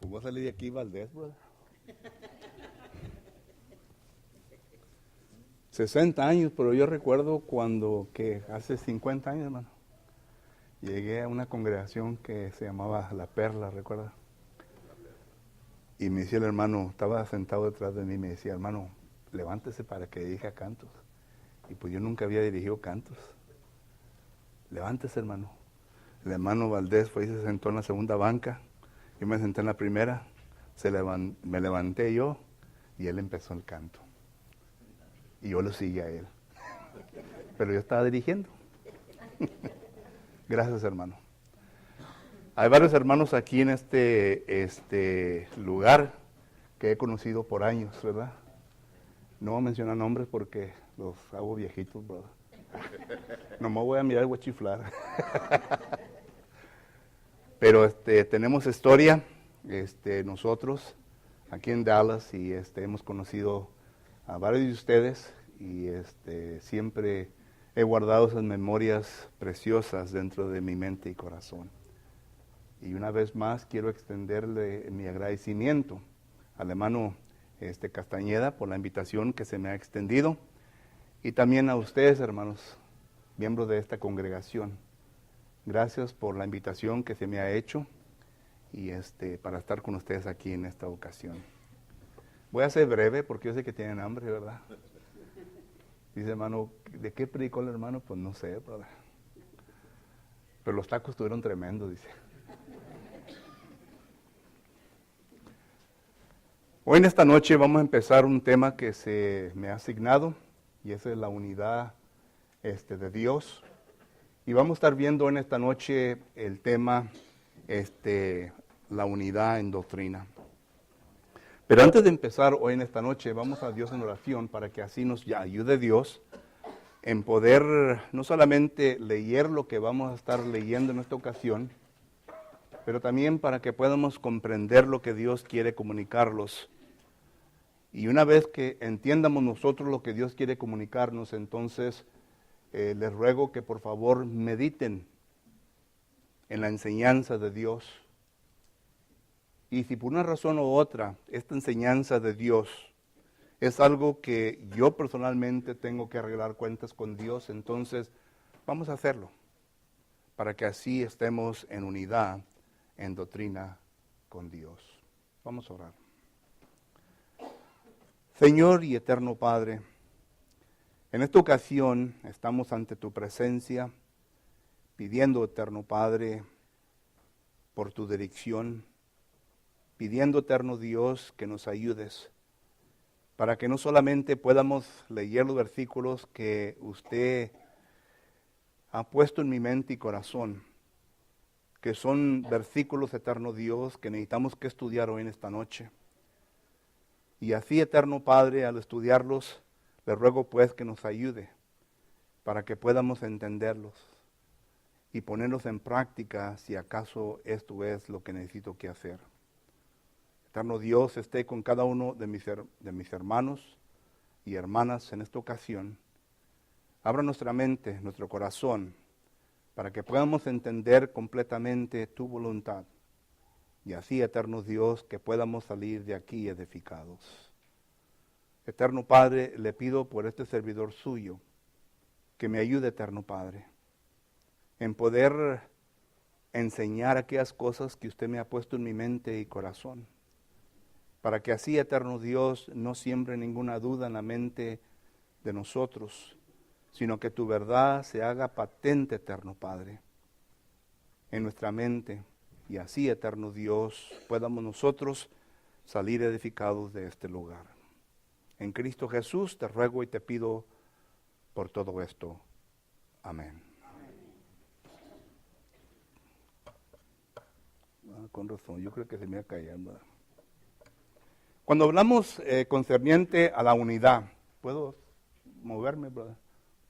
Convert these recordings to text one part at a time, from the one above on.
Pues voy a salir de aquí, Valdés, brother. 60 años, pero yo recuerdo cuando, que hace 50 años, hermano, llegué a una congregación que se llamaba La Perla, ¿recuerda? Y me decía el hermano, estaba sentado detrás de mí, me decía, hermano, levántese para que dirija cantos. Y pues yo nunca había dirigido cantos. Levántese, hermano. El hermano Valdés fue y se sentó en la segunda banca. Yo me senté en la primera. Me levanté yo y él empezó el canto. Y yo lo seguí a él. Pero yo estaba dirigiendo. Gracias, hermano. Hay varios hermanos aquí en este lugar que he conocido por años, ¿verdad? No voy a mencionar nombres porque los hago viejitos, brother. No me voy a mirar y voy a chiflar. Pero tenemos historia, nosotros aquí en Dallas, y hemos conocido a varios de ustedes, y siempre he guardado esas memorias preciosas dentro de mi mente y corazón. Y una vez más quiero extenderle mi agradecimiento al hermano Castañeda por la invitación que se me ha extendido, y también a ustedes, hermanos, miembros de esta congregación. Gracias por la invitación que se me ha hecho y para estar con ustedes aquí en esta ocasión. Voy a ser breve porque yo sé que tienen hambre, ¿verdad? Dice, hermano, ¿de qué predicó el hermano? Pues no sé, brother. Pero los tacos estuvieron tremendos, dice. Hoy en esta noche vamos a empezar un tema que se me ha asignado, y esa es la unidad de Dios. Y vamos a estar viendo en esta noche el tema, la unidad en doctrina. Pero antes de empezar hoy en esta noche, vamos a Dios en oración para que así nos ayude Dios en poder no solamente leer lo que vamos a estar leyendo en esta ocasión, pero también para que podamos comprender lo que Dios quiere comunicarlos. Y una vez que entiendamos nosotros lo que Dios quiere comunicarnos, entonces les ruego que por favor mediten en la enseñanza de Dios. Y si por una razón u otra esta enseñanza de Dios es algo que yo personalmente tengo que arreglar cuentas con Dios, entonces vamos a hacerlo, para que así estemos en unidad, en doctrina con Dios. Vamos a orar. Señor y eterno Padre, en esta ocasión estamos ante tu presencia, pidiendo, eterno Padre, por tu dirección, pidiendo, eterno Dios, que nos ayudes, para que no solamente podamos leer los versículos que usted ha puesto en mi mente y corazón, que son versículos, eterno Dios, que necesitamos que estudiar hoy en esta noche. Y así, eterno Padre, al estudiarlos, le ruego pues que nos ayude para que podamos entenderlos y ponerlos en práctica si acaso esto es lo que necesito que hacer. Eterno Dios, esté con cada uno de mis hermanos y hermanas en esta ocasión. Abra nuestra mente, nuestro corazón, para que podamos entender completamente tu voluntad. Y así, eterno Dios, que podamos salir de aquí edificados. Eterno Padre, le pido por este servidor suyo, que me ayude, eterno Padre, en poder enseñar aquellas cosas que usted me ha puesto en mi mente y corazón, para que así, eterno Dios, no siembre ninguna duda en la mente de nosotros, sino que tu verdad se haga patente, eterno Padre, en nuestra mente, y así, eterno Dios, podamos nosotros salir edificados de este lugar. En Cristo Jesús te ruego y te pido por todo esto. Amén. Con razón, yo creo que se me va a callar, ¿verdad? Cuando hablamos concerniente a la unidad, ¿puedo moverme, brother?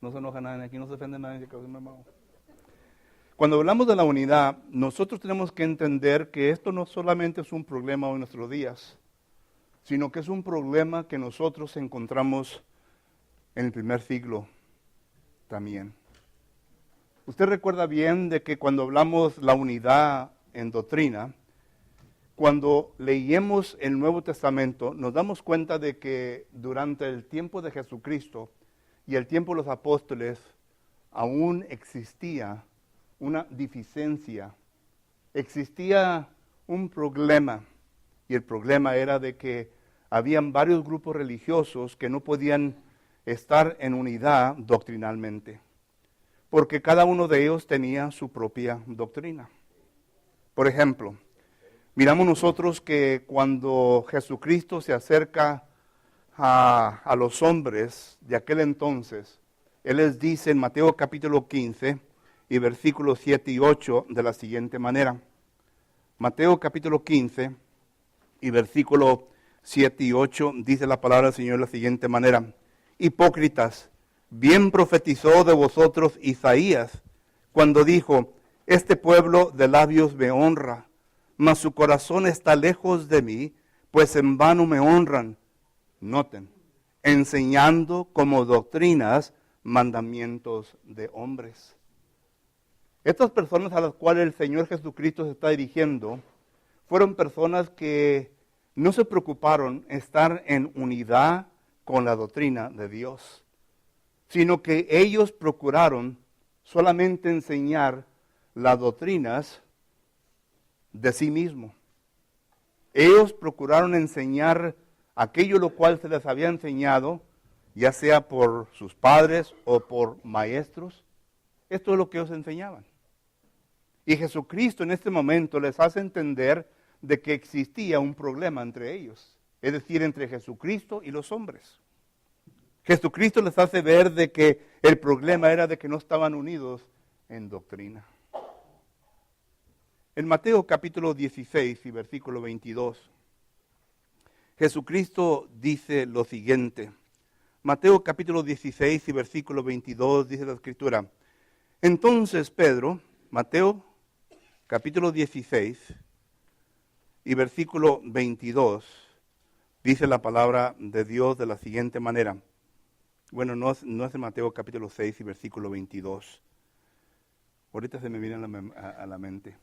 No se enoja nadie aquí, no se ofende nadie, que me hermano. Cuando hablamos de la unidad, nosotros tenemos que entender que esto no solamente es un problema hoy en nuestros días, sino que es un problema que nosotros encontramos en el primer siglo también. Usted recuerda bien de que cuando hablamos la unidad en doctrina, Cuando leemos el Nuevo Testamento, nos damos cuenta de que durante el tiempo de Jesucristo y el tiempo de los apóstoles, aún existía una deficiencia, existía un problema, y el problema era de que habían varios grupos religiosos que no podían estar en unidad doctrinalmente, porque cada uno de ellos tenía su propia doctrina. Por ejemplo, miramos nosotros que cuando Jesucristo se acerca a los hombres de aquel entonces, Él les dice en Mateo capítulo 15 y versículos 7 y 8 de la siguiente manera. Mateo capítulo 15 y versículos 7 y 8 dice la palabra del Señor de la siguiente manera. Hipócritas, bien profetizó de vosotros Isaías cuando dijo, este pueblo de labios me honra, mas su corazón está lejos de mí, pues en vano me honran. Noten, enseñando como doctrinas mandamientos de hombres. Estas personas a las cuales el Señor Jesucristo se está dirigiendo fueron personas que no se preocuparon estar en unidad con la doctrina de Dios, sino que ellos procuraron solamente enseñar las doctrinas de sí mismos. Ellos procuraron enseñar aquello lo cual se les había enseñado, ya sea por sus padres o por maestros. Esto es lo que ellos enseñaban. Y Jesucristo en este momento les hace entender de que existía un problema entre ellos, es decir, entre Jesucristo y los hombres. Jesucristo les hace ver de que el problema era de que no estaban unidos en doctrina. En Mateo capítulo 16 y versículo 22, Jesucristo dice lo siguiente. Mateo capítulo 16 y versículo 22 dice la Escritura. Entonces Pedro, Mateo capítulo 16 y versículo 22, dice la palabra de Dios de la siguiente manera. Bueno, no es en Mateo capítulo 6 y versículo 22. Ahorita se me viene a la mente.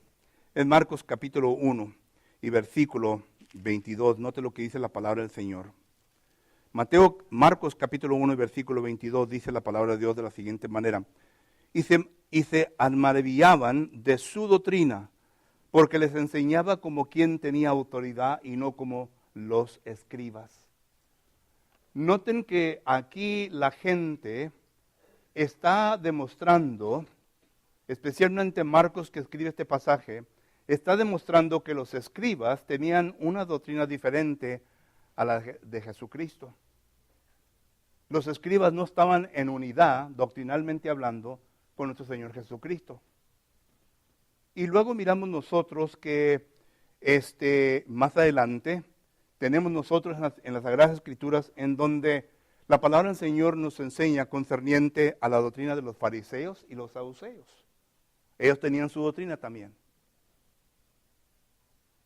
En Marcos capítulo 1 y versículo 22, note lo que dice la palabra del Señor. Marcos capítulo 1 y versículo 22 dice la palabra de Dios de la siguiente manera. Y se maravillaban de su doctrina, porque les enseñaba como quien tenía autoridad y no como los escribas. Noten que aquí la gente está demostrando, especialmente Marcos que escribe este pasaje, está demostrando que los escribas tenían una doctrina diferente a la de Jesucristo. Los escribas no estaban en unidad, doctrinalmente hablando, con nuestro Señor Jesucristo. Y luego miramos nosotros que más adelante tenemos nosotros en las Sagradas Escrituras en donde la palabra del Señor nos enseña concerniente a la doctrina de los fariseos y los saduceos. Ellos tenían su doctrina también.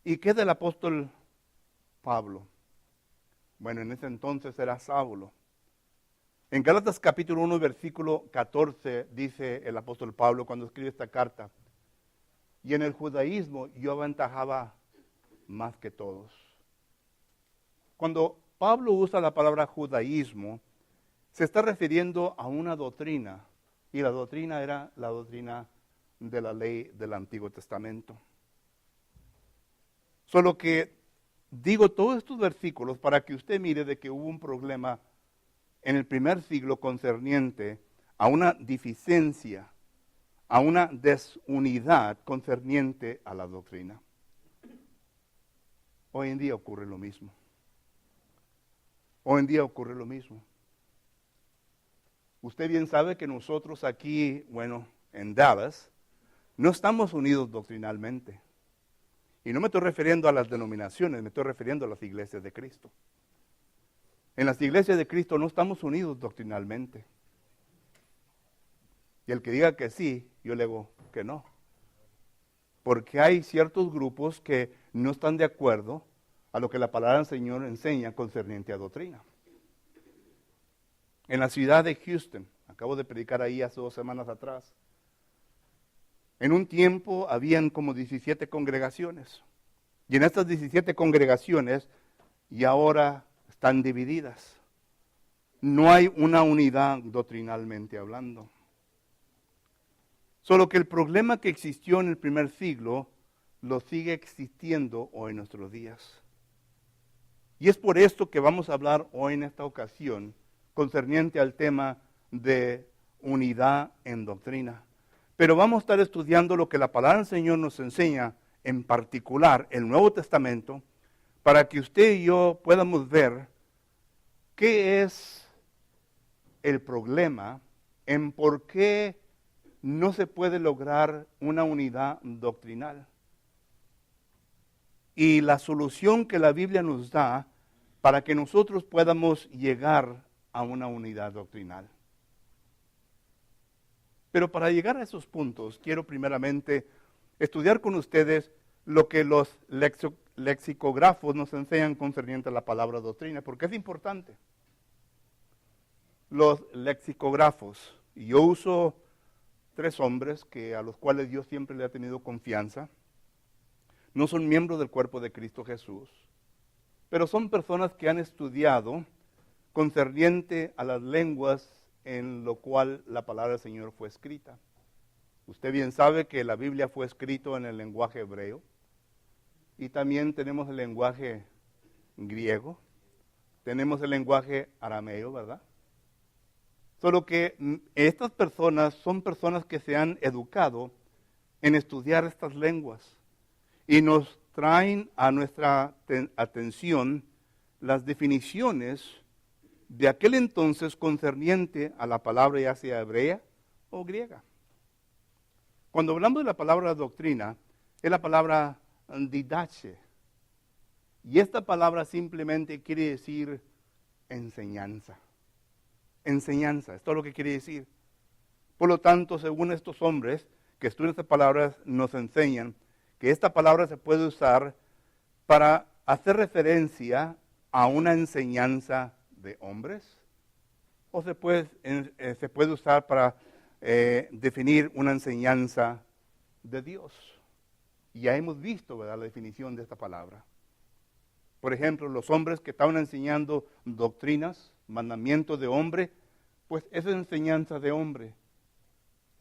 ¿Y qué del apóstol Pablo? Bueno, en ese entonces era Saulo. En Gálatas capítulo 1, versículo 14, dice el apóstol Pablo cuando escribe esta carta, y en el judaísmo yo aventajaba más que todos. Cuando Pablo usa la palabra judaísmo, se está refiriendo a una doctrina, y la doctrina era la doctrina de la ley del Antiguo Testamento. Solo que digo todos estos versículos para que usted mire de que hubo un problema en el primer siglo concerniente a una deficiencia, a una desunidad concerniente a la doctrina. Hoy en día ocurre lo mismo. Hoy en día ocurre lo mismo. Usted bien sabe que nosotros aquí, bueno, en Dallas, no estamos unidos doctrinalmente. Y no me estoy refiriendo a las denominaciones, me estoy refiriendo a las iglesias de Cristo. En las iglesias de Cristo no estamos unidos doctrinalmente. Y el que diga que sí, yo le digo que no. Porque hay ciertos grupos que no están de acuerdo a lo que la palabra del Señor enseña concerniente a doctrina. En la ciudad de Houston, acabo de predicar ahí hace 2 semanas atrás, en un tiempo habían como 17 congregaciones. Y en estas 17 congregaciones, y ahora están divididas. No hay una unidad doctrinalmente hablando. Solo que el problema que existió en el primer siglo lo sigue existiendo hoy en nuestros días. Y es por esto que vamos a hablar hoy en esta ocasión concerniente al tema de unidad en doctrina. Pero vamos a estar estudiando lo que la palabra del Señor nos enseña, en particular el Nuevo Testamento, para que usted y yo podamos ver qué es el problema en por qué no se puede lograr una unidad doctrinal. Y la solución que la Biblia nos da para que nosotros podamos llegar a una unidad doctrinal. Pero para llegar a esos puntos, quiero primeramente estudiar con ustedes lo que los lexicógrafos nos enseñan concerniente a la palabra doctrina, porque es importante. Los lexicógrafos, y yo uso 3 hombres a los cuales Dios siempre le ha tenido confianza, no son miembros del cuerpo de Cristo Jesús, pero son personas que han estudiado concerniente a las lenguas en lo cual la palabra del Señor fue escrita. Usted bien sabe que la Biblia fue escrita en el lenguaje hebreo, y también tenemos el lenguaje griego, tenemos el lenguaje arameo, ¿verdad? Solo que estas personas son personas que se han educado en estudiar estas lenguas y nos traen a nuestra atención las definiciones de aquel entonces concerniente a la palabra ya sea hebrea o griega. Cuando hablamos de la palabra doctrina, es la palabra didache. Y esta palabra simplemente quiere decir enseñanza. Enseñanza, es todo lo que quiere decir. Por lo tanto, según estos hombres que estudian estas palabras, nos enseñan que esta palabra se puede usar para hacer referencia a una enseñanza de hombres, o se puede usar para definir una enseñanza de Dios. Y ya hemos visto, ¿verdad?, la definición de esta palabra. Por ejemplo, los hombres que estaban enseñando doctrinas, mandamientos de hombre, pues esa es enseñanza de hombre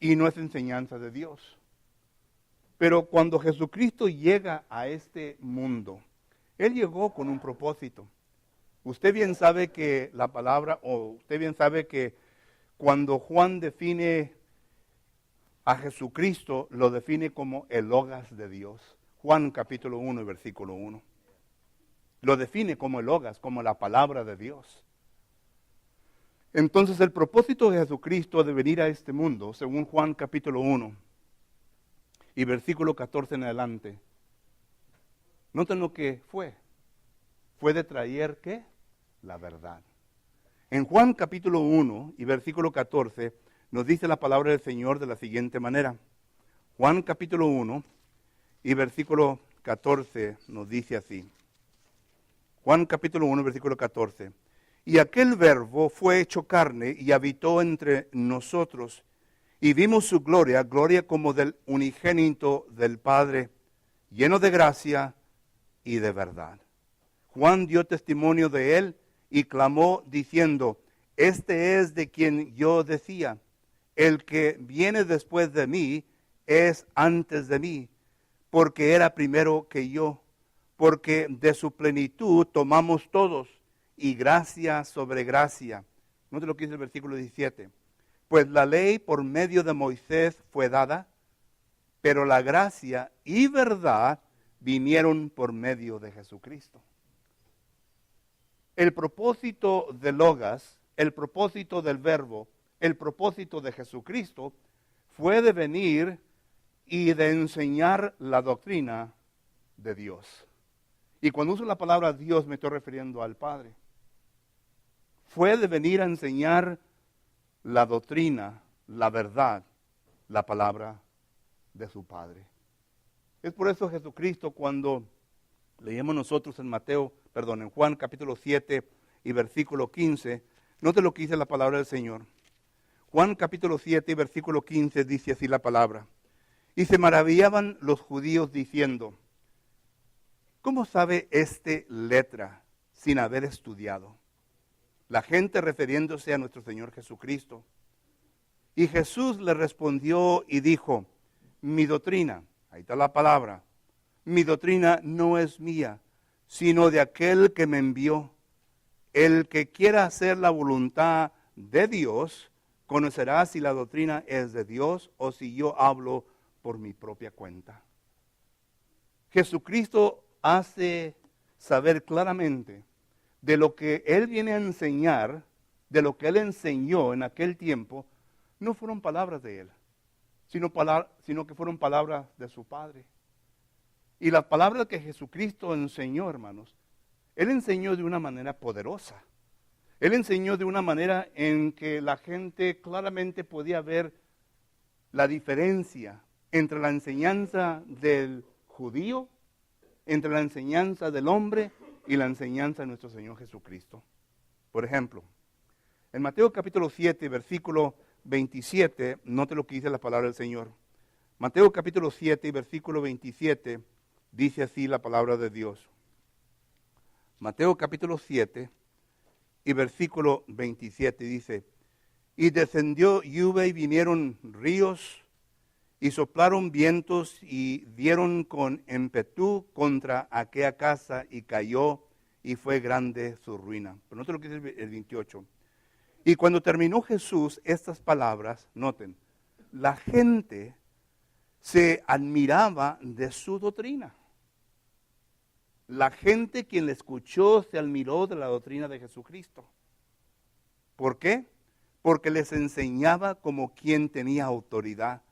y no es enseñanza de Dios. Pero cuando Jesucristo llega a este mundo, Él llegó con un propósito. Usted bien sabe que la palabra, o usted bien sabe que cuando Juan define a Jesucristo, lo define como el Logos de Dios. Juan capítulo 1, versículo 1. Lo define como el Logos, como la palabra de Dios. Entonces el propósito de Jesucristo de venir a este mundo, según Juan capítulo 1 y versículo 14 en adelante, noten lo que fue. Fue de traer, ¿qué? La verdad. En Juan capítulo 1 y versículo 14 nos dice la palabra del Señor de la siguiente manera. Juan capítulo 1 y versículo 14 nos dice así. Juan capítulo 1, versículo 14. Y aquel verbo fue hecho carne y habitó entre nosotros, y vimos su gloria, gloria como del unigénito del Padre, lleno de gracia y de verdad. Juan dio testimonio de él y clamó diciendo, este es de quien yo decía, el que viene después de mí es antes de mí, porque era primero que yo, porque de su plenitud tomamos todos, y gracia sobre gracia. Note lo que dice el versículo 17. Pues la ley por medio de Moisés fue dada, pero la gracia y verdad vinieron por medio de Jesucristo. El propósito del Logos, el propósito del verbo, el propósito de Jesucristo fue de venir y de enseñar la doctrina de Dios. Y cuando uso la palabra Dios me estoy refiriendo al Padre. Fue de venir a enseñar la doctrina, la verdad, la palabra de su Padre. Es por eso Jesucristo, cuando leemos nosotros en en Juan capítulo 7 y versículo 15, note lo que dice la palabra del Señor. Juan capítulo 7 y versículo 15 dice así la palabra. Y se maravillaban los judíos diciendo, ¿cómo sabe este letra sin haber estudiado? La gente refiriéndose a nuestro Señor Jesucristo. Y Jesús le respondió y dijo, mi doctrina, ahí está la palabra, mi doctrina no es mía, sino de aquel que me envió. El que quiera hacer la voluntad de Dios, conocerá si la doctrina es de Dios o si yo hablo por mi propia cuenta. Jesucristo hace saber claramente de lo que Él viene a enseñar, de lo que Él enseñó en aquel tiempo, no fueron palabras de Él, sino que fueron palabras de su Padre. Y las palabras que Jesucristo enseñó, hermanos, Él enseñó de una manera poderosa. Él enseñó de una manera en que la gente claramente podía ver la diferencia entre la enseñanza del judío, entre la enseñanza del hombre y la enseñanza de nuestro Señor Jesucristo. Por ejemplo, en Mateo capítulo 7, versículo 27, note lo que dice la palabra del Señor. Mateo capítulo 7, versículo 27, dice así la palabra de Dios. Mateo capítulo 7 y versículo 27 dice, y descendió lluvia y vinieron ríos y soplaron vientos y dieron con ímpetu contra aquella casa y cayó y fue grande su ruina. Pero noten lo que dice el 28. Y cuando terminó Jesús estas palabras, noten, la gente se admiraba de su doctrina. La gente quien le escuchó se admiró de la doctrina de Jesucristo. ¿Por qué? Porque les enseñaba como quien tenía autoridad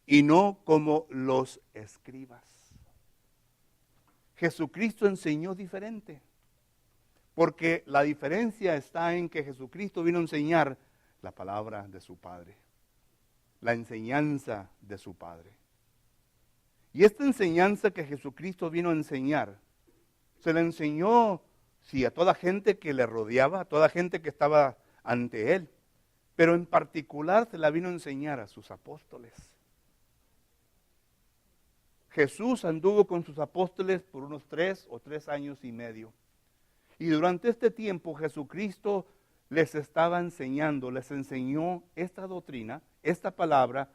y no como los escribas. Jesucristo enseñó diferente. Porque la diferencia está en que Jesucristo vino a enseñar la palabra de su Padre. La enseñanza de su Padre. Y esta enseñanza que Jesucristo vino a enseñar, se la enseñó, sí, a toda gente que le rodeaba, a toda gente que estaba ante Él. Pero en particular se la vino a enseñar a sus apóstoles. Jesús anduvo con sus apóstoles por unos 3 o 3 años y medio. Y durante este tiempo Jesucristo les estaba enseñando, les enseñó esta doctrina, esta palabra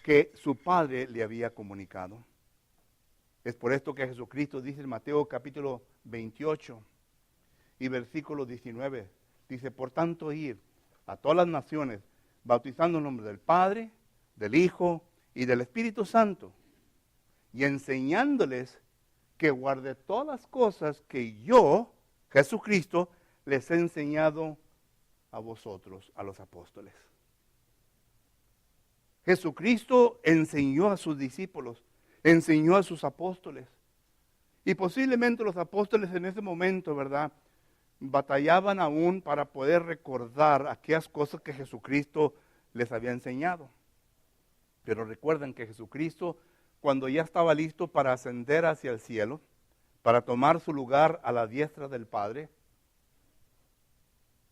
que su Padre le había comunicado. Es por esto que Jesucristo dice en Mateo capítulo 28 y versículo 19, dice, por tanto ir a todas las naciones, bautizando en nombre del Padre, del Hijo y del Espíritu Santo, y enseñándoles que guarde todas las cosas que yo, Jesucristo, les he enseñado a vosotros, a los apóstoles. Jesucristo enseñó a sus discípulos, enseñó a sus apóstoles. Y posiblemente los apóstoles en ese momento, ¿verdad?, batallaban aún para poder recordar aquellas cosas que Jesucristo les había enseñado. Pero recuerden que Jesucristo, cuando ya estaba listo para ascender hacia el cielo, para tomar su lugar a la diestra del Padre,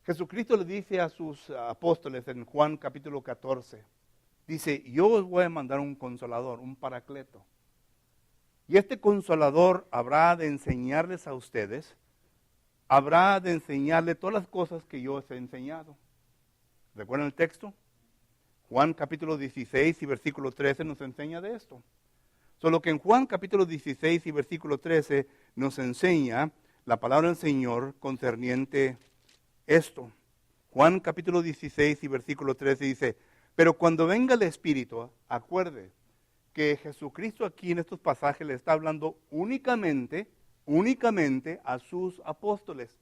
Jesucristo le dice a sus apóstoles en Juan capítulo 14, dice, yo os voy a mandar un consolador, un paracleto. Y este consolador habrá de enseñarles a ustedes, habrá de enseñarles todas las cosas que yo os he enseñado. ¿Recuerdan el texto? Juan capítulo 16 y versículo 13 nos enseña de esto. Solo que en Juan capítulo 16 y versículo 13 nos enseña la palabra del Señor concerniente esto. Juan capítulo 16 y versículo 13 dice, pero cuando venga el Espíritu, acuerde que Jesucristo aquí en estos pasajes le está hablando únicamente a sus apóstoles.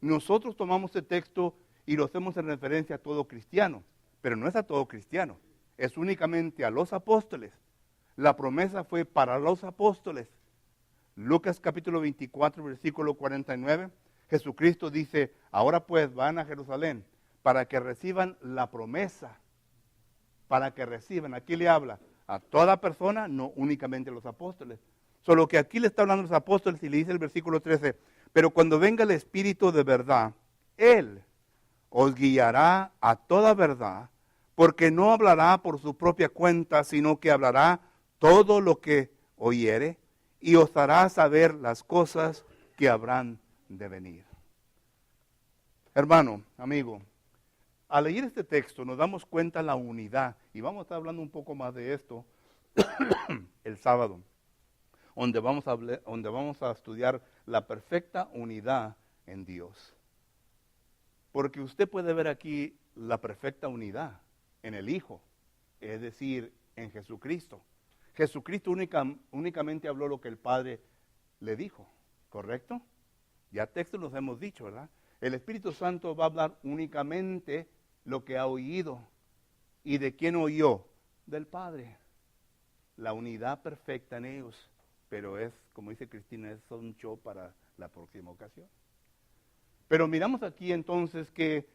Nosotros tomamos este texto y lo hacemos en referencia a todo cristiano, pero no es a todo cristiano, es únicamente a los apóstoles. La promesa fue para los apóstoles. Lucas capítulo 24, versículo 49, Jesucristo dice, ahora pues van a Jerusalén para que reciban la promesa, para que reciban, aquí le habla a toda persona, no únicamente a los apóstoles. Solo que aquí le está hablando a los apóstoles y le dice el versículo 13, pero cuando venga el Espíritu de verdad, Él os guiará a toda verdad, porque no hablará por su propia cuenta, sino que hablará todo lo que oyere y os hará saber las cosas que habrán de venir. Hermano, amigo, al leer este texto nos damos cuenta de la unidad, y vamos a estar hablando un poco más de esto el sábado, donde vamos a estudiar la perfecta unidad en Dios. Porque usted puede ver aquí la perfecta unidad en el Hijo, es decir, en Jesucristo. Jesucristo únicamente habló lo que el Padre le dijo, ¿correcto? Ya textos los hemos dicho, ¿verdad? El Espíritu Santo va a hablar únicamente lo que ha oído. ¿Y de quién oyó? Del Padre. La unidad perfecta en ellos, pero es, como dice Cristina, es un show para la próxima ocasión. Pero miramos aquí entonces que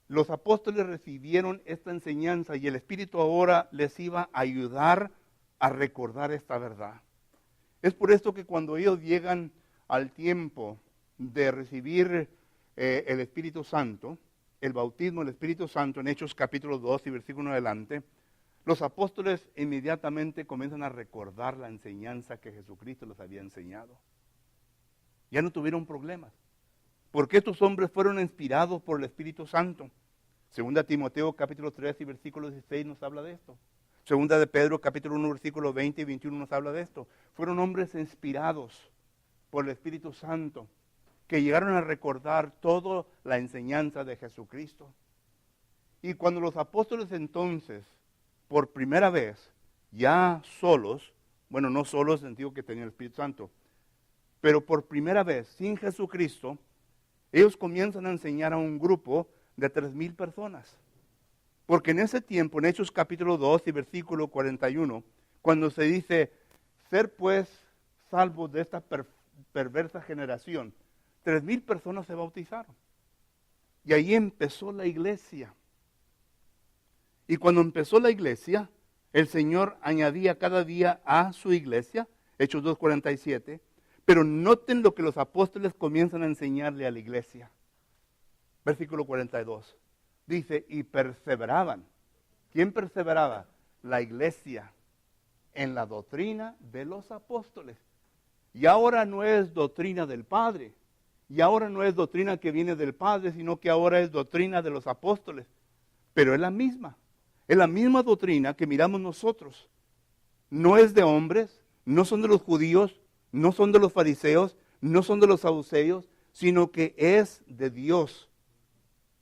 los apóstoles recibieron esta enseñanza y el Espíritu ahora les iba a ayudar a recordar esta verdad. Es por esto que cuando ellos llegan al tiempo de recibir el Espíritu Santo, el bautismo del Espíritu Santo en Hechos capítulo 2 y versículo 1 adelante, los apóstoles inmediatamente comienzan a recordar la enseñanza que Jesucristo les había enseñado. Ya no tuvieron problemas, porque estos hombres fueron inspirados por el Espíritu Santo. Segunda Timoteo capítulo 3 y versículo 16 nos habla de esto. Segunda de Pedro capítulo 1 versículo 20 y 21 nos habla de esto. Fueron hombres inspirados por el Espíritu Santo que llegaron a recordar toda la enseñanza de Jesucristo. Y cuando los apóstoles entonces, por primera vez, ya solos, bueno, no solos en el sentido que tenían el Espíritu Santo, pero por primera vez, sin Jesucristo, ellos comienzan a enseñar a un grupo de 3,000 personas. Porque en ese tiempo, en Hechos capítulo 2 y versículo 41, cuando se dice, ser pues salvos de esta perversa generación, 3,000 personas se bautizaron. Y ahí empezó la iglesia. Y cuando empezó la iglesia, el Señor añadía cada día a su iglesia, Hechos 2:47, pero noten lo que los apóstoles comienzan a enseñarle a la iglesia. Versículo 42. Dice, y perseveraban. ¿Quién perseveraba? La iglesia en la doctrina de los apóstoles. Y ahora no es doctrina del Padre. Y ahora no es doctrina que viene del Padre, sino que ahora es doctrina de los apóstoles. Pero es la misma. Es la misma doctrina que miramos nosotros. No es de hombres, no son de los judíos, no son de los fariseos, no son de los saduceos, sino que es de Dios.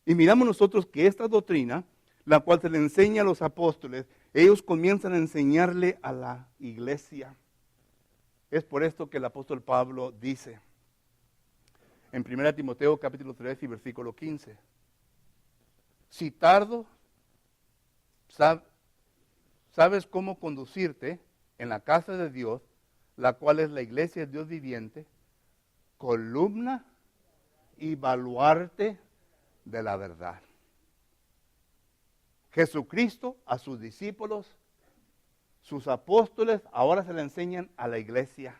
Y miramos nosotros que esta doctrina, la cual se le enseña a los apóstoles, ellos comienzan a enseñarle a la iglesia. Es por esto que el apóstol Pablo dice, en 1 Timoteo capítulo 3 y versículo 15, si tardo, sabes cómo conducirte en la casa de Dios, la cual es la iglesia de Dios viviente, columna y baluarte de la verdad. Jesucristo a sus discípulos, sus apóstoles, ahora se le enseñan a la iglesia.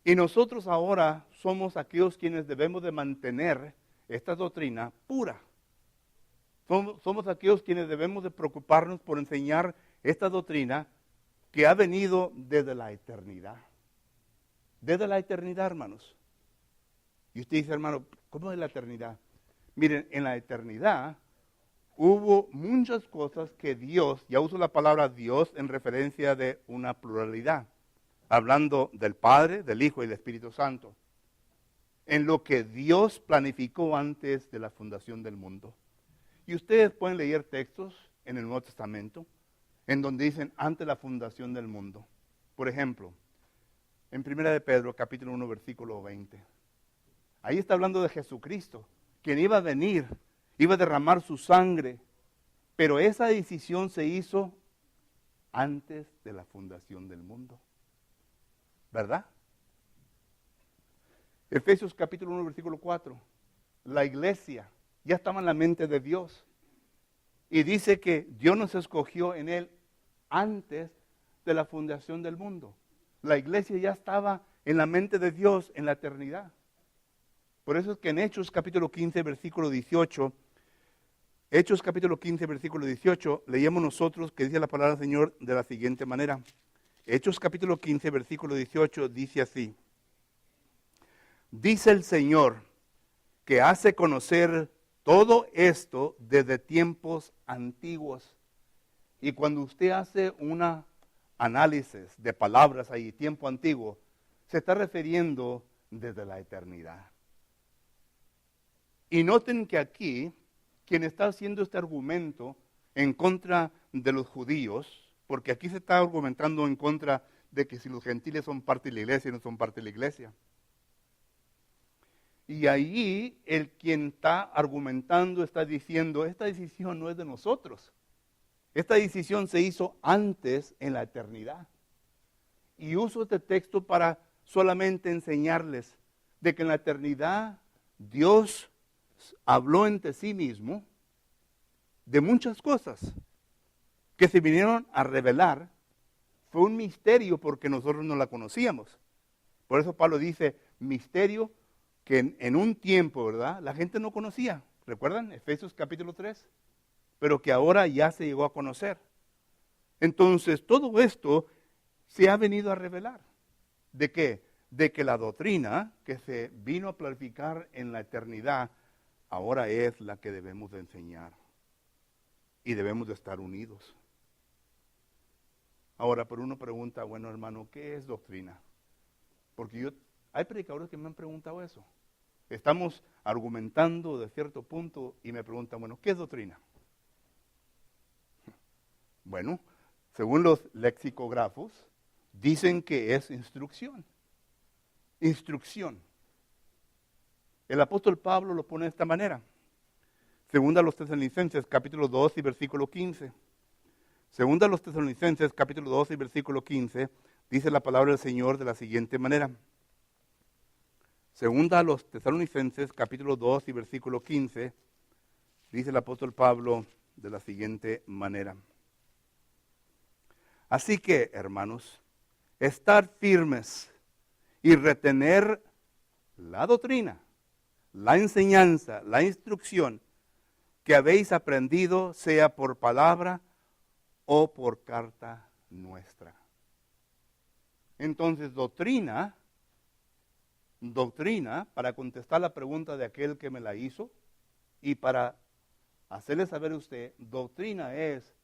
Y nosotros ahora somos aquellos quienes debemos de mantener esta doctrina pura. Somos aquellos quienes debemos de preocuparnos por enseñar esta doctrina que ha venido desde la eternidad. Desde la eternidad, hermanos. Y usted dice, hermano, ¿cómo es la eternidad? Miren, en la eternidad hubo muchas cosas que Dios, ya uso la palabra Dios en referencia de una pluralidad, hablando del Padre, del Hijo y del Espíritu Santo, en lo que Dios planificó antes de la fundación del mundo. Y ustedes pueden leer textos en el Nuevo Testamento, en donde dicen antes de la fundación del mundo. Por ejemplo, en 1 de Pedro, capítulo 1, versículo 20. Ahí está hablando de Jesucristo, quien iba a venir, iba a derramar su sangre, pero esa decisión se hizo antes de la fundación del mundo. ¿Verdad? Efesios capítulo 1, versículo 4. La iglesia ya estaba en la mente de Dios. Y dice que Dios nos escogió en Él antes de la fundación del mundo. La iglesia ya estaba en la mente de Dios en la eternidad. Por eso es que en Hechos capítulo 15, versículo 18, Hechos capítulo 15, versículo 18, leíamos nosotros que dice la palabra del Señor de la siguiente manera. Hechos capítulo 15, versículo 18, dice así. Dice el Señor que hace conocer todo esto desde tiempos antiguos. Y cuando usted hace un análisis de palabras ahí, tiempo antiguo, se está refiriendo desde la eternidad. Y noten que aquí, quien está haciendo este argumento en contra de los judíos, porque aquí se está argumentando en contra de que si los gentiles son parte de la iglesia y no son parte de la iglesia. Y ahí el quien está argumentando está diciendo, esta decisión no es de nosotros. Esta decisión se hizo antes en la eternidad. Y uso este texto para solamente enseñarles de que en la eternidad Dios habló entre sí mismo de muchas cosas que se vinieron a revelar. Fue un misterio porque nosotros no la conocíamos. Por eso Pablo dice, misterio que en un tiempo, ¿verdad? La gente no conocía. ¿Recuerdan? Efesios capítulo 3. Pero que ahora ya se llegó a conocer. Entonces, todo esto se ha venido a revelar. ¿De qué? De que la doctrina que se vino a clarificar en la eternidad, ahora es la que debemos de enseñar. Y debemos de estar unidos. Ahora, pero uno pregunta, bueno hermano, ¿qué es doctrina? Porque hay predicadores que me han preguntado eso. Estamos argumentando de cierto punto y me preguntan, bueno, ¿qué es doctrina? Bueno, según los lexicógrafos, dicen que es instrucción. Instrucción. El apóstol Pablo lo pone de esta manera. Segunda a los Tesalonicenses, capítulo 2 y versículo 15. Segunda a los Tesalonicenses, capítulo 2 y versículo 15, dice la palabra del Señor de la siguiente manera. Segunda a los Tesalonicenses, capítulo 2 y versículo 15, dice el apóstol Pablo de la siguiente manera. Así que, hermanos, estar firmes y retener la doctrina, la enseñanza, la instrucción que habéis aprendido, sea por palabra o por carta nuestra. Entonces, doctrina, para contestar la pregunta de aquel que me la hizo y para hacerle saber a usted, doctrina es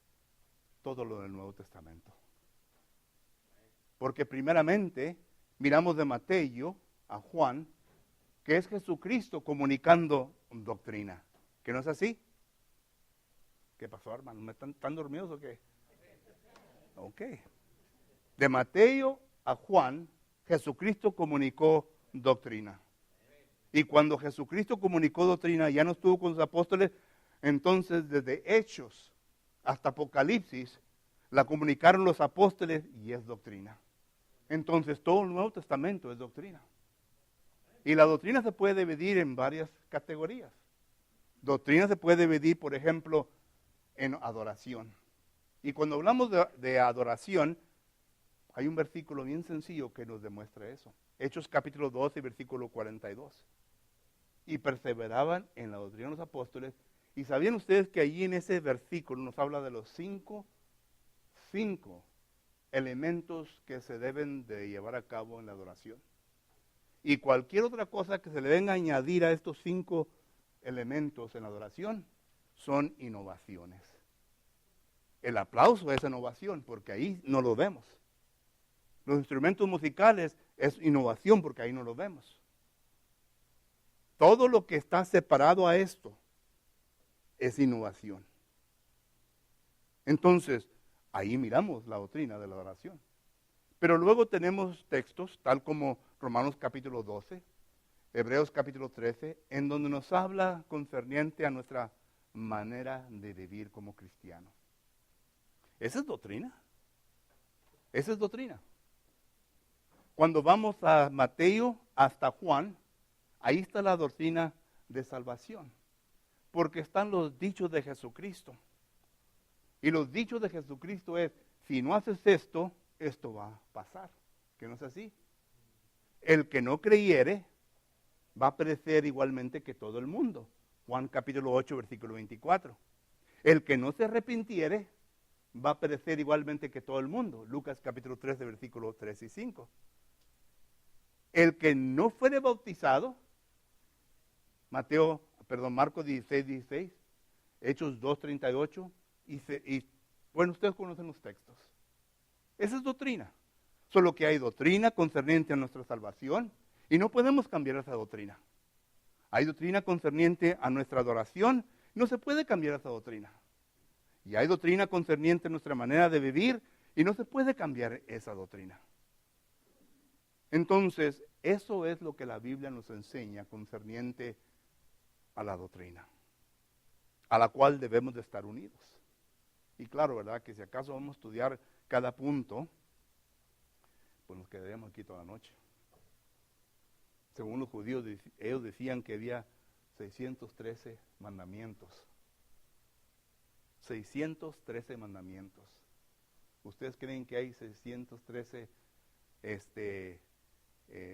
todo lo del Nuevo Testamento. Porque primeramente miramos de Mateo a Juan, que es Jesucristo comunicando doctrina. ¿Que no es así? ¿Qué pasó, hermano? ¿Me están dormidos o qué? Ok. De Mateo a Juan, Jesucristo comunicó doctrina. Y cuando Jesucristo comunicó doctrina, ya no estuvo con sus apóstoles, entonces desde Hechos hasta Apocalipsis, la comunicaron los apóstoles y es doctrina. Entonces todo el Nuevo Testamento es doctrina. Y la doctrina se puede dividir en varias categorías. Doctrina se puede dividir, por ejemplo, en adoración. Y cuando hablamos de adoración, hay un versículo bien sencillo que nos demuestra eso. Hechos capítulo 12, versículo 42. Y perseveraban en la doctrina de los apóstoles. Y sabían ustedes que allí en ese versículo nos habla de los cinco elementos que se deben de llevar a cabo en la adoración. Y cualquier otra cosa que se le venga a añadir a estos 5 elementos en la adoración son innovaciones. El aplauso es innovación porque ahí no lo vemos. Los instrumentos musicales es innovación porque ahí no lo vemos. Todo lo que está separado a esto es innovación. Entonces, ahí miramos la doctrina de la adoración. Pero luego tenemos textos, tal como Romanos capítulo 12, Hebreos capítulo 13, en donde nos habla concerniente a nuestra manera de vivir como cristianos. Esa es doctrina. Esa es doctrina. Cuando vamos a Mateo hasta Juan, ahí está la doctrina de salvación. Porque están los dichos de Jesucristo. Y los dichos de Jesucristo es, si no haces esto, esto va a pasar. ¿Que no es así? El que no creyere va a perecer igualmente que todo el mundo. Juan capítulo 8, versículo 24. El que no se arrepintiere va a perecer igualmente que todo el mundo. Lucas capítulo 3, de versículos 3 y 5. El que no fuere bautizado, Marcos 16, 16, Hechos 2, 38, y bueno, ustedes conocen los textos. Esa es doctrina. Solo que hay doctrina concerniente a nuestra salvación y no podemos cambiar esa doctrina. Hay doctrina concerniente a nuestra adoración, no se puede cambiar esa doctrina. Y hay doctrina concerniente a nuestra manera de vivir y no se puede cambiar esa doctrina. Entonces, eso es lo que la Biblia nos enseña concerniente a la doctrina, a la cual debemos de estar unidos. Y claro, ¿verdad? Que si acaso vamos a estudiar cada punto, pues nos quedaríamos aquí toda la noche. Según los judíos, ellos decían que había 613 mandamientos. 613 mandamientos. ¿Ustedes creen que hay 613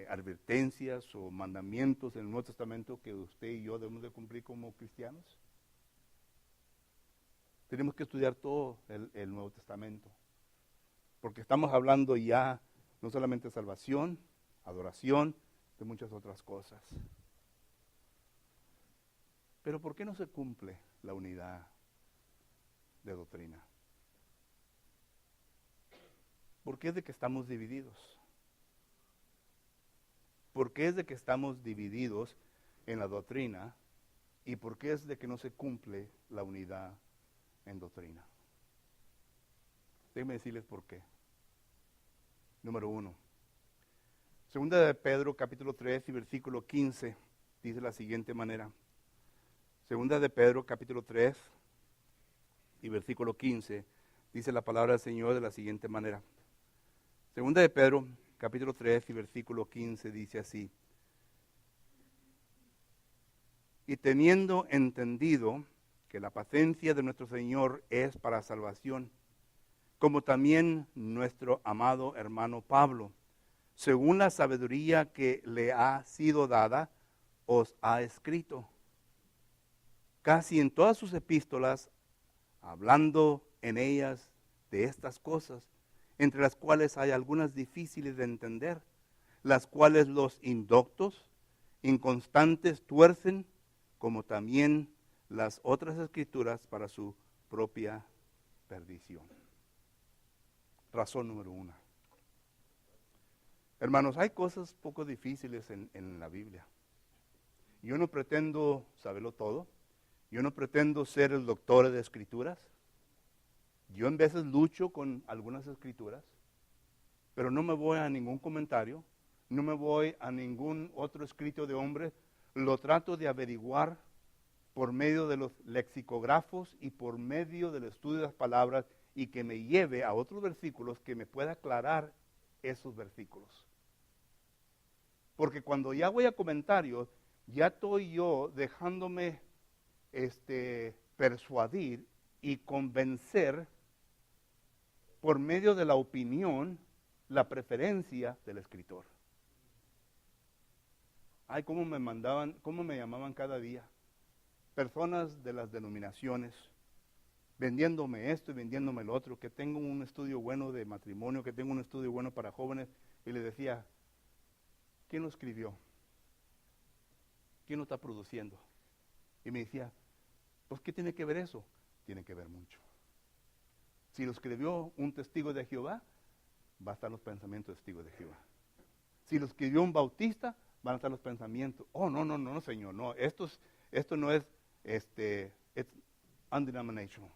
advertencias o mandamientos en el Nuevo Testamento que usted y yo debemos de cumplir como cristianos? Tenemos que estudiar todo el Nuevo Testamento, porque estamos hablando ya no solamente de salvación, adoración, de muchas otras cosas. Pero ¿por qué no se cumple la unidad de doctrina? ¿Por qué es de que estamos divididos? ¿Por qué es de que estamos divididos en la doctrina? ¿Y por qué es de que no se cumple la unidad en doctrina? Déjenme decirles por qué. Número 1. Segunda de Pedro, capítulo 3 y versículo 15, dice de la siguiente manera. Segunda de Pedro, capítulo 3 y versículo 15, dice la palabra del Señor de la siguiente manera. Segunda de Pedro, capítulo 3 y versículo 15, dice así. Y teniendo entendido que la paciencia de nuestro Señor es para salvación, como también nuestro amado hermano Pablo, según la sabiduría que le ha sido dada, os ha escrito. Casi en todas sus epístolas, hablando en ellas de estas cosas, entre las cuales hay algunas difíciles de entender, las cuales los indoctos, inconstantes tuercen, como también las otras escrituras para su propia perdición. Razón número 1. Hermanos, hay cosas poco difíciles en la Biblia. Yo no pretendo saberlo todo. Yo no pretendo ser el doctor de escrituras. Yo en veces lucho con algunas escrituras, pero no me voy a ningún comentario, no me voy a ningún otro escrito de hombre. Lo trato de averiguar por medio de los lexicógrafos y por medio del estudio de las palabras y que me lleve a otros versículos que me pueda aclarar esos versículos. Porque cuando ya voy a comentarios, ya estoy yo dejándome persuadir y convencer por medio de la opinión, la preferencia del escritor. Ay, cómo me llamaban cada día. Personas de las denominaciones, vendiéndome esto y vendiéndome lo otro, que tengo un estudio bueno de matrimonio, que tengo un estudio bueno para jóvenes, y le decía, ¿quién lo escribió? ¿Quién lo está produciendo? Y me decía, pues ¿qué tiene que ver eso? Tiene que ver mucho. Si lo escribió un testigo de Jehová, va a estar los pensamientos de testigo de Jehová. Si lo escribió un bautista, van a estar los pensamientos. Oh, no, Señor, no, esto no es, it's undenominational.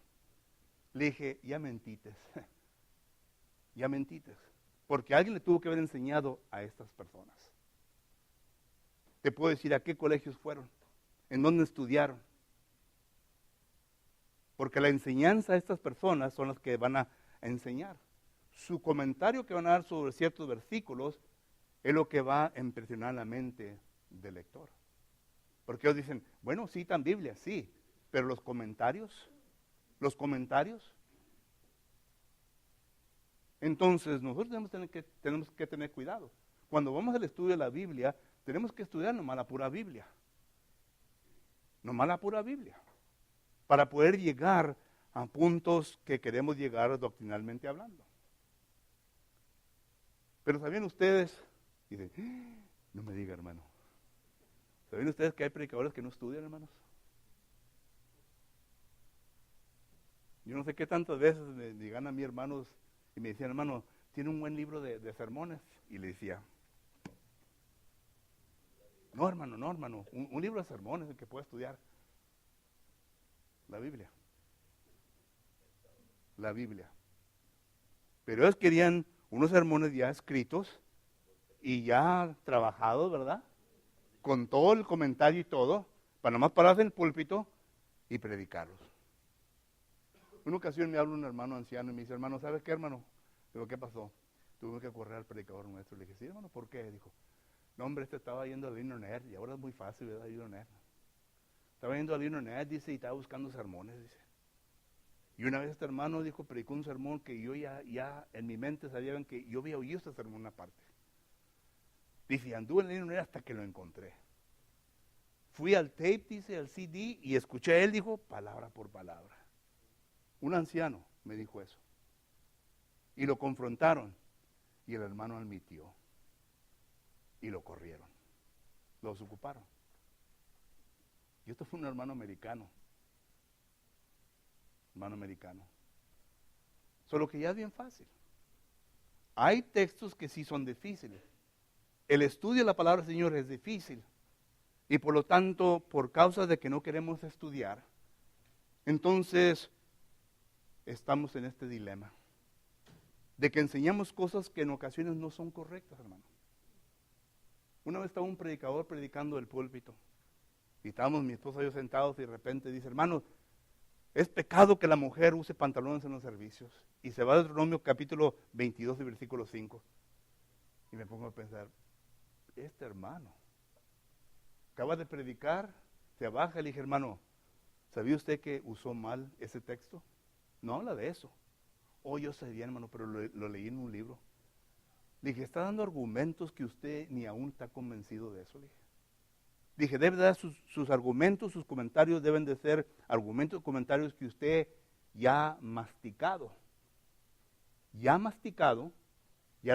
Le dije, ya mentites, ya mentites, porque alguien le tuvo que haber enseñado a estas personas. Te puedo decir a qué colegios fueron, en dónde estudiaron. Porque la enseñanza de estas personas son las que van a enseñar. Su comentario que van a dar sobre ciertos versículos es lo que va a impresionar la mente del lector. Porque ellos dicen, bueno, citan Biblia, sí, pero los comentarios. Entonces nosotros tenemos que tener cuidado. Cuando vamos al estudio de la Biblia, tenemos que estudiar nomás la pura Biblia. Nomás la pura Biblia. Para poder llegar a puntos que queremos llegar doctrinalmente hablando. Pero ¿sabían ustedes? Dicen, no me diga, hermano. ¿Sabían ustedes que hay predicadores que no estudian, hermanos? Yo no sé qué tantas veces me llegan a mí hermanos y me decían, hermano, tiene un buen libro de sermones. Y le decía, no, hermano, un libro de sermones el que pueda estudiar. La Biblia. La Biblia. Pero ellos querían unos sermones ya escritos y ya trabajados, ¿verdad? Con todo el comentario y todo, para nomás pararse en el púlpito y predicarlos. Una ocasión me habla un hermano anciano y me dice, hermano, ¿sabes qué, hermano? Digo, ¿qué pasó? Tuve que correr al predicador nuestro. Le dije, sí, hermano, ¿por qué? Dijo, no, hombre, estaba yendo al internet y ahora es muy fácil, ¿verdad? Internet. Estaba yendo al internet, dice, y estaba buscando sermones, dice. Y una vez este hermano dijo, predicó un sermón que yo ya en mi mente sabían que yo había oído este sermón una parte. Dice, anduve en el internet hasta que lo encontré. Fui al tape, dice, al CD, y escuché a él, dijo, palabra por palabra. Un anciano me dijo eso. Y lo confrontaron. Y el hermano admitió. Y lo corrieron. Los ocuparon. Y esto fue un hermano americano. Hermano americano. Solo que ya es bien fácil. Hay textos que sí son difíciles. El estudio de la palabra del Señor es difícil. Y por lo tanto, por causa de que no queremos estudiar, entonces estamos en este dilema. De que enseñamos cosas que en ocasiones no son correctas, hermano. Una vez estaba un predicador predicando del púlpito. Y estábamos mi esposa y yo sentados y de repente dice, hermano, es pecado que la mujer use pantalones en los servicios. Y se va a Deuteronomio capítulo 22 y versículo 5. Y me pongo a pensar, este hermano acaba de predicar, se baja y le dije, hermano, ¿sabía usted que usó mal ese texto? No habla de eso. Oh, yo sabía, hermano, pero lo leí en un libro. Le dije, está dando argumentos que usted ni aún está convencido de eso, le dije. Dije, debe dar sus argumentos, sus comentarios deben de ser argumentos, comentarios que usted ya ha masticado. Ya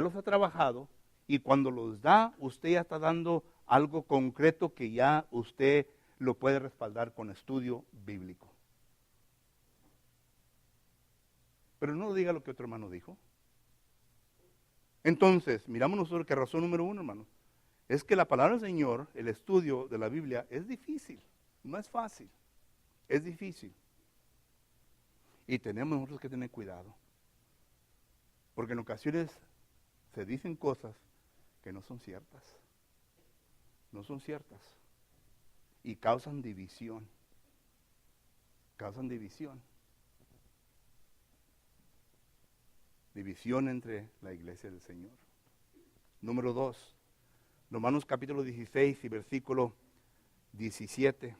los ha trabajado, y cuando los da, usted ya está dando algo concreto que ya usted lo puede respaldar con estudio bíblico. Pero no diga lo que otro hermano dijo. Entonces, miramos nosotros que razón número uno, hermano, es que la palabra del Señor, el estudio de la Biblia, es difícil, no es fácil, es difícil. Y tenemos nosotros que tener cuidado, porque en ocasiones se dicen cosas que no son ciertas, y causan división, división entre la iglesia del Señor. Número 2, Romanos capítulo 16 y versículo 17.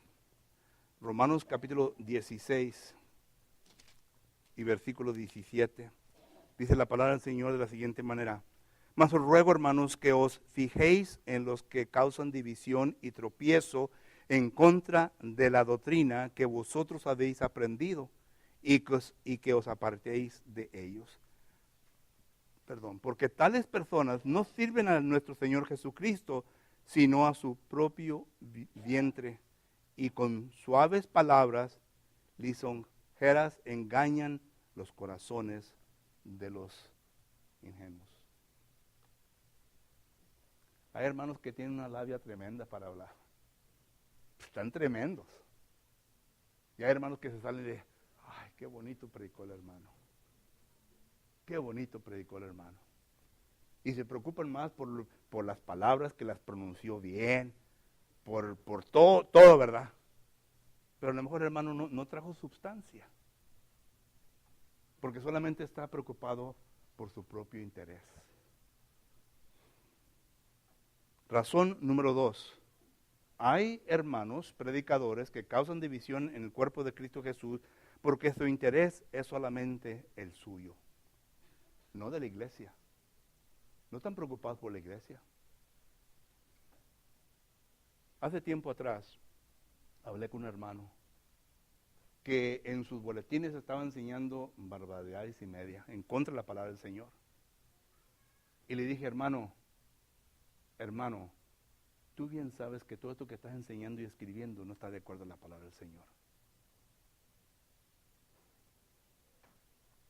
Romanos capítulo 16 y versículo 17. Dice la palabra del Señor de la siguiente manera. Mas os ruego, hermanos, que os fijéis en los que causan división y tropiezo en contra de la doctrina que vosotros habéis aprendido y que os apartéis de ellos. Porque tales personas no sirven a nuestro Señor Jesucristo, sino a su propio vientre, y con suaves palabras lisonjeras engañan los corazones de los ingenuos. Hay hermanos que tienen una labia tremenda para hablar. Están tremendos. Y hay hermanos que se salen de, ay, qué bonito predicó el hermano. Qué bonito predicó el hermano. Y se preocupan más por las palabras, que las pronunció bien, por todo, ¿verdad? Pero a lo mejor el hermano no trajo sustancia, porque solamente está preocupado por su propio interés. Razón número 2. Hay hermanos predicadores que causan división en el cuerpo de Cristo Jesús porque su interés es solamente el suyo, no de la iglesia. No están preocupados por la iglesia. Hace tiempo atrás hablé con un hermano que en sus boletines estaba enseñando barbaridades y media en contra de la palabra del Señor. Y le dije, hermano, tú bien sabes que todo esto que estás enseñando y escribiendo no está de acuerdo a la palabra del Señor.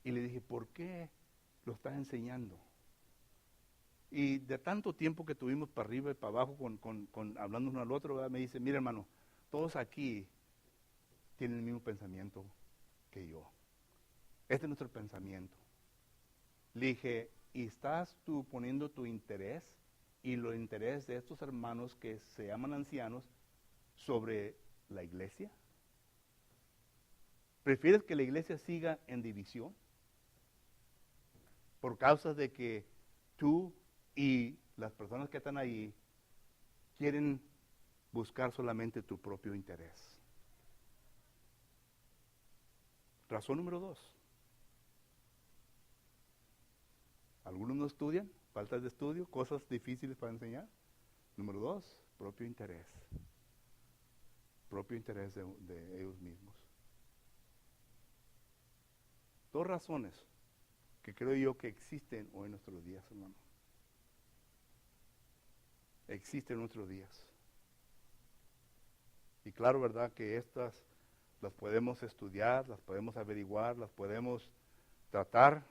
Y le dije, ¿por qué lo estás enseñando? Y de tanto tiempo que tuvimos para arriba y para abajo hablando uno al otro, ¿verdad? Me dice, mira hermano, todos aquí tienen el mismo pensamiento que yo. Este es nuestro pensamiento. Le dije, ¿y estás tú poniendo tu interés y los intereses de estos hermanos que se llaman ancianos sobre la iglesia? ¿Prefieres que la iglesia siga en división? Por causa de que tú y las personas que están ahí quieren buscar solamente tu propio interés. Razón número 2. Algunos no estudian, falta de estudio, cosas difíciles para enseñar. Número 2, propio interés. Propio interés de ellos mismos. 2 razones que creo yo que existen hoy en nuestros días, hermano. Existen en nuestros días. Y claro, ¿verdad? Que estas las podemos estudiar, las podemos averiguar, las podemos tratar,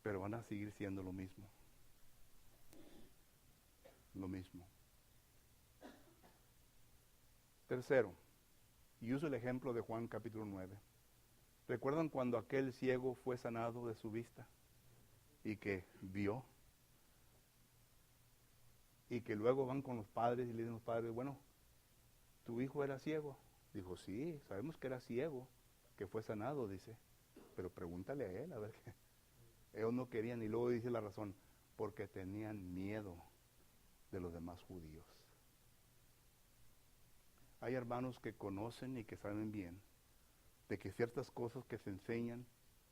pero van a seguir siendo lo mismo. Lo mismo. Tercero, y uso el ejemplo de Juan capítulo 9. ¿Recuerdan cuando aquel ciego fue sanado de su vista y que vio? Y que luego van con los padres y le dicen a los padres, bueno, ¿tu hijo era ciego? Dijo, sí, sabemos que era ciego, que fue sanado, dice, pero pregúntale a él, a ver qué. Ellos no querían, y luego dice la razón, porque tenían miedo de los demás judíos. Hay hermanos que conocen y que saben bien de que ciertas cosas que se enseñan,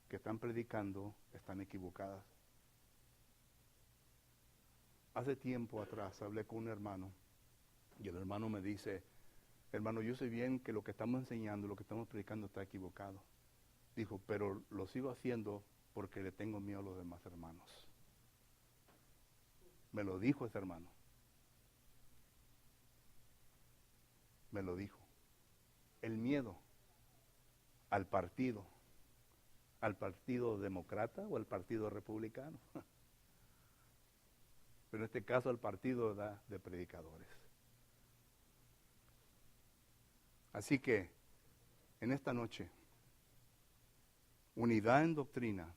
que están predicando, están equivocadas. Hace tiempo atrás hablé con un hermano y el hermano me dice, hermano, yo sé bien que lo que estamos enseñando, lo que estamos predicando está equivocado. Dijo, pero lo sigo haciendo porque le tengo miedo a los demás hermanos. Me lo dijo ese hermano. Me lo dijo. El miedo al partido demócrata o al partido republicano. Pero en este caso al partido de predicadores. Así que, en esta noche, unidad en doctrina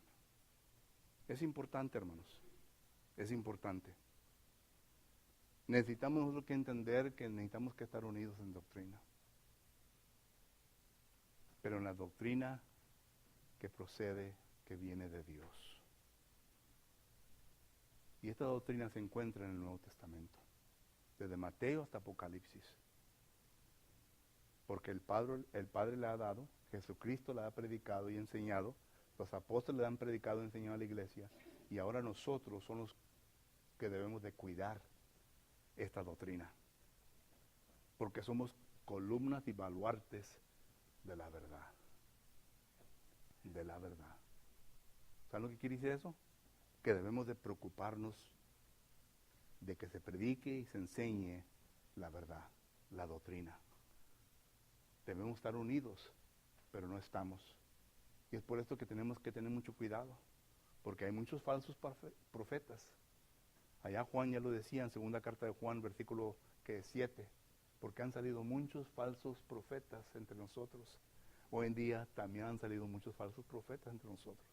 es importante, hermanos. Es importante. Necesitamos nosotros que entender que necesitamos que estar unidos en doctrina. Pero en la doctrina que procede, que viene de Dios. Y esta doctrina se encuentra en el Nuevo Testamento, desde Mateo hasta Apocalipsis. Porque el Padre le ha dado, Jesucristo la ha predicado y enseñado, los apóstoles la han predicado y enseñado a la iglesia, y ahora nosotros somos los que debemos de cuidar esta doctrina. Porque somos columnas y baluartes de la verdad. De la verdad. ¿Saben lo que quiere decir eso? Que debemos de preocuparnos de que se predique y se enseñe la verdad, la doctrina. Debemos estar unidos, pero no estamos. Y es por esto que tenemos que tener mucho cuidado, porque hay muchos falsos profetas. Allá Juan ya lo decía en segunda carta de Juan, versículo 7, porque han salido muchos falsos profetas entre nosotros. Hoy en día también han salido muchos falsos profetas entre nosotros,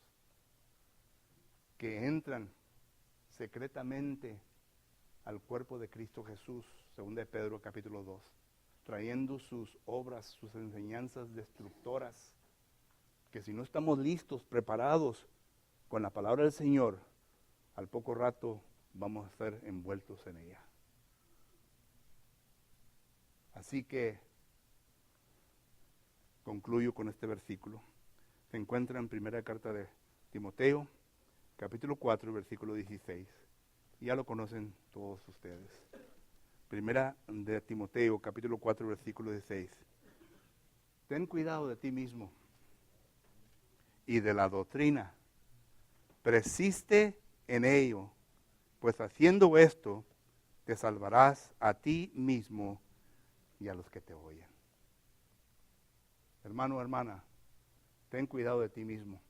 que entran secretamente al cuerpo de Cristo Jesús, segunda de Pedro capítulo 2, trayendo sus obras, sus enseñanzas destructoras, que si no estamos listos, preparados con la palabra del Señor, al poco rato vamos a estar envueltos en ella. Así que concluyo con este versículo. Se encuentra en primera carta de Timoteo, capítulo 4, versículo 16. Ya lo conocen todos ustedes. Primera de Timoteo, capítulo 4, versículo 16. ten cuidado de ti mismo y de la doctrina. Persiste en ello, pues haciendo esto, te salvarás a ti mismo y a los que te oyen. Hermano, hermana, ten cuidado de ti mismo.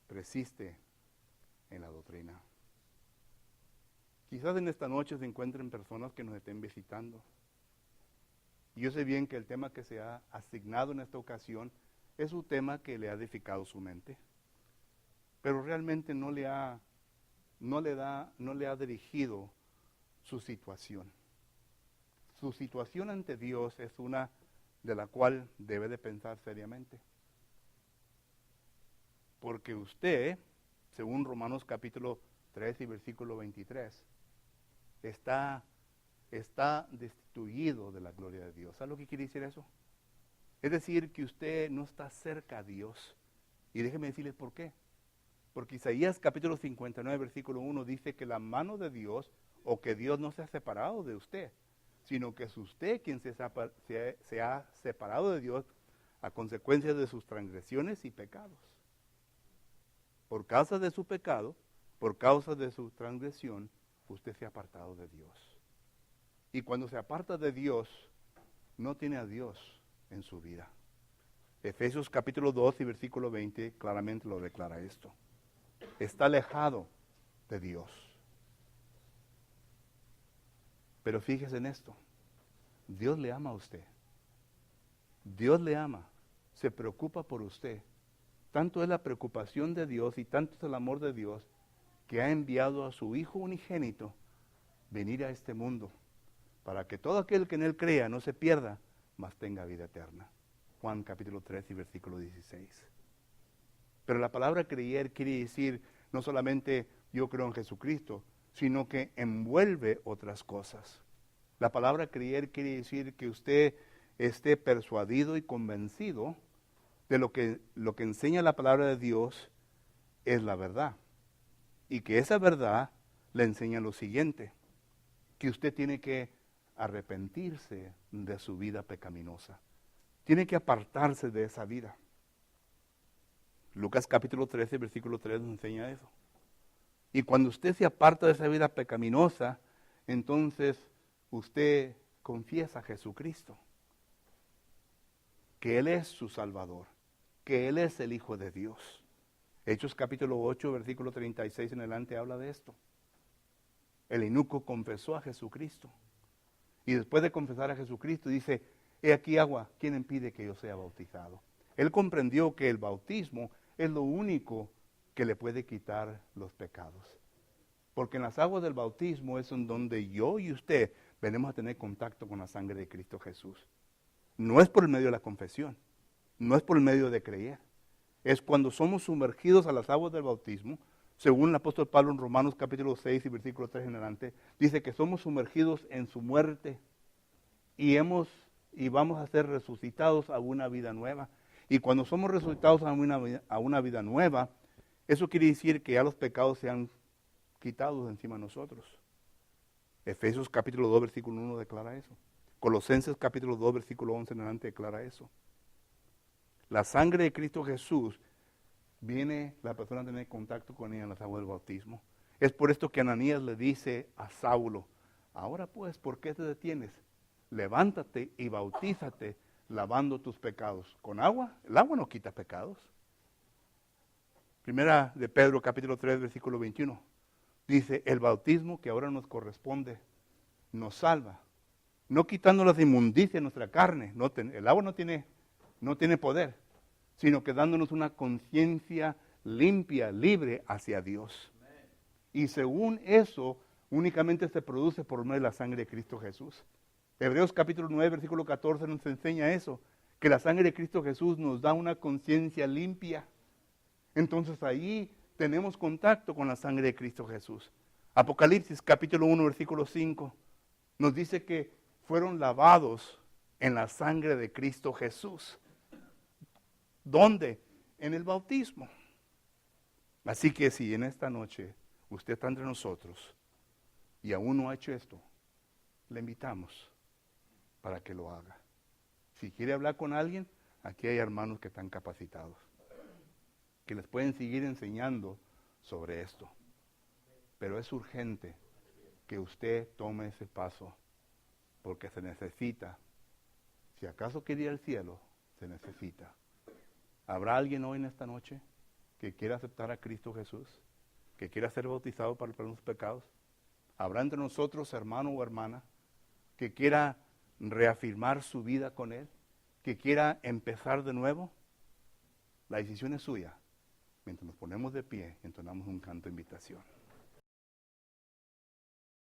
Persiste en la doctrina. Quizás en esta noche se encuentren personas que nos estén visitando. Y yo sé bien que el tema que se ha asignado en esta ocasión es un tema que le ha edificado su mente. Pero realmente no le ha dirigido su situación. Su situación ante Dios es una de la cual debe de pensar seriamente. Porque usted, según Romanos capítulo 3 y versículo 23, está destituido de la gloria de Dios. ¿Sabe lo que quiere decir eso? Es decir, que usted no está cerca a Dios. Y déjeme decirles por qué. Porque Isaías capítulo 59, versículo 1 dice que la mano de Dios, o que Dios no se ha separado de usted, sino que es usted quien se ha separado de Dios a consecuencia de sus transgresiones y pecados. Por causa de su pecado, por causa de su transgresión, usted se ha apartado de Dios. Y cuando se aparta de Dios, no tiene a Dios en su vida. Efesios capítulo 2 y versículo 20 claramente lo declara esto. Está alejado de Dios. Pero fíjese en esto. Dios le ama a usted. Dios le ama. Se preocupa por usted. Tanto es la preocupación de Dios y tanto es el amor de Dios que ha enviado a su Hijo unigénito venir a este mundo para que todo aquel que en Él crea no se pierda, mas tenga vida eterna. Juan capítulo 3 y versículo 16. Pero la palabra creer quiere decir no solamente yo creo en Jesucristo, sino que envuelve otras cosas. La palabra creer quiere decir que usted esté persuadido y convencido de lo que enseña la palabra de Dios es la verdad. Y que esa verdad le enseña lo siguiente, que usted tiene que arrepentirse de su vida pecaminosa. Tiene que apartarse de esa vida. Lucas capítulo 13, versículo 3 nos enseña eso. Y cuando usted se aparta de esa vida pecaminosa, entonces usted confiesa a Jesucristo, que Él es su Salvador, que Él es el Hijo de Dios. Hechos capítulo 8, versículo 36 en adelante habla de esto. El eunuco confesó a Jesucristo. Y después de confesar a Jesucristo dice, he aquí agua, ¿quién impide que yo sea bautizado? Él comprendió que el bautismo es lo único que le puede quitar los pecados. Porque en las aguas del bautismo es en donde yo y usted venimos a tener contacto con la sangre de Cristo Jesús. No es por el medio de la confesión, no es por el medio de creer. Es cuando somos sumergidos a las aguas del bautismo, según el apóstol Pablo en Romanos capítulo 6 y versículo 3 en adelante, dice que somos sumergidos en su muerte y vamos a ser resucitados a una vida nueva. Y cuando somos resucitados a una vida nueva, eso quiere decir que ya los pecados se han quitado de encima de nosotros. Efesios capítulo 2 versículo 1 declara eso. Colosenses capítulo 2 versículo 11 en adelante declara eso. La sangre de Cristo Jesús viene la persona a tener contacto con ella en las aguas del bautismo. Es por esto que Ananías le dice a Saulo, ahora pues, ¿por qué te detienes? Levántate y bautízate lavando tus pecados. ¿Con agua? El agua no quita pecados. Primera de Pedro capítulo 3 versículo 21. Dice, el bautismo que ahora nos corresponde nos salva. No quitando las inmundicias de nuestra carne. El agua no tiene poder, sino que dándonos una conciencia limpia, libre hacia Dios. Y según eso, únicamente se produce por medio de la sangre de Cristo Jesús. Hebreos capítulo 9, versículo 14 nos enseña eso, que la sangre de Cristo Jesús nos da una conciencia limpia. Entonces ahí tenemos contacto con la sangre de Cristo Jesús. Apocalipsis capítulo 1, versículo 5 nos dice que fueron lavados en la sangre de Cristo Jesús. ¿Dónde? En el bautismo. Así que si en esta noche usted está entre nosotros y aún no ha hecho esto, le invitamos para que lo haga. Si quiere hablar con alguien, aquí hay hermanos que están capacitados, que les pueden seguir enseñando sobre esto. Pero es urgente que usted tome ese paso, porque se necesita. Si acaso quiere ir al cielo, se necesita. ¿Habrá alguien hoy en esta noche que quiera aceptar a Cristo Jesús? ¿Que quiera ser bautizado para el perdón de sus pecados? ¿Habrá entre nosotros, hermano o hermana, que quiera reafirmar su vida con Él? ¿Que quiera empezar de nuevo? La decisión es suya. Mientras nos ponemos de pie, entonamos un canto de invitación.